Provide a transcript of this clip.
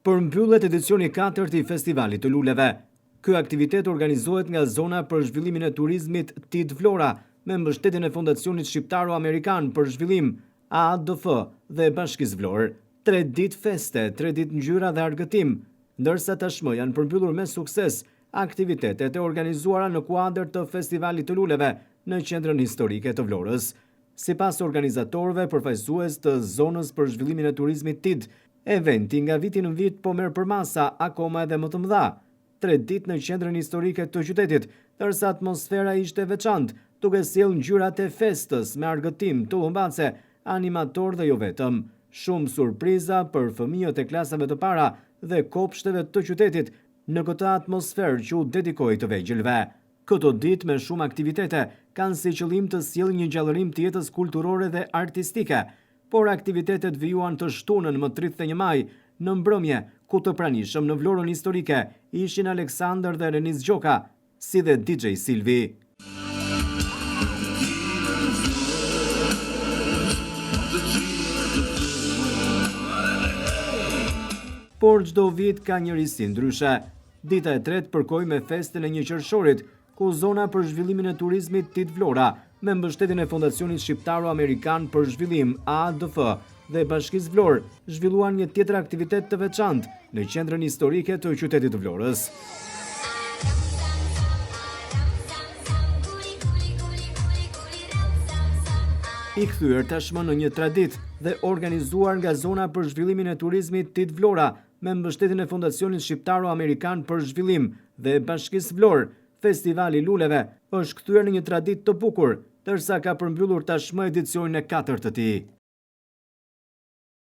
Përmbyllet edicioni 4 i Festivalit të Luleve. Ky aktivitet organizohet nga Zona për Zhvillimin e Turizmit TID Vlora me mbështetjen e Fondacionit Shqiptaro-Amerikan për Zhvillim AADF dhe Bashkisë Vlorë. 3 ditë feste, 3 ditë ngjyra dhe argëtim, ndërsa tashmë janë përmbyllur me sukses aktivitetet e organizuara në kuadër të Festivalit të Luleve në Qendrën Historike të Vlorës. Sipas organizatorëve përfaqësues të Zonës për Zhvillimin e Turizmit TID, eventi nga viti në vit po merr përmasa akoma edhe më të mëdha. 3 ditë në Qendrën Historike të qytetit, ndërsa atmosfera ishte veçantë, duke sjellë ngjyrat e festës me argëtim, tullumbace, animator dhe jo vetëm. Shumë surpriza për fëmijët e klasave të para dhe kopshteve të qytetit në këtë atmosferë që u dedikoi të vegjëlve. Këto ditë me shumë aktivitete kanë si qëllim të sjellë një gjallërim të jetës kulturore dhe artistike, por aktivitetet vijuan të shtunën më 31 maj në mbrëmje, ku të pranishëm në Vlorën historike ishin Aleksandër dhe Renis Gjoka, si dhe DJ Silvi. Por çdo vit ka një risi ndryshe. Dita e tretë përkoi me festën e 1 qershorit, ku Zona për Zhvillimin e Turizmit TID Vlora, me mbështetjen e Fondacionit Shqiptaro-Amerikan për Zhvillim AADF dhe Bashkisë Vlorë, zhvilluan një tjetër aktivitet të veçantë në Qendrën Historike të qytetit të Vlorës. I kthyer tashmë në një traditë dhe organizuar nga Zona për Zhvillimin e Turizmit TID Vlora me mbështetjen e Fondacionit Shqiptaro-Amerikan për Zhvillim dhe Bashkisë Vlorë, Festivali Luleve është kthyer në një traditë të bukur, ndërsa ka përmbyllur tashmë edicionin e 4 të tij.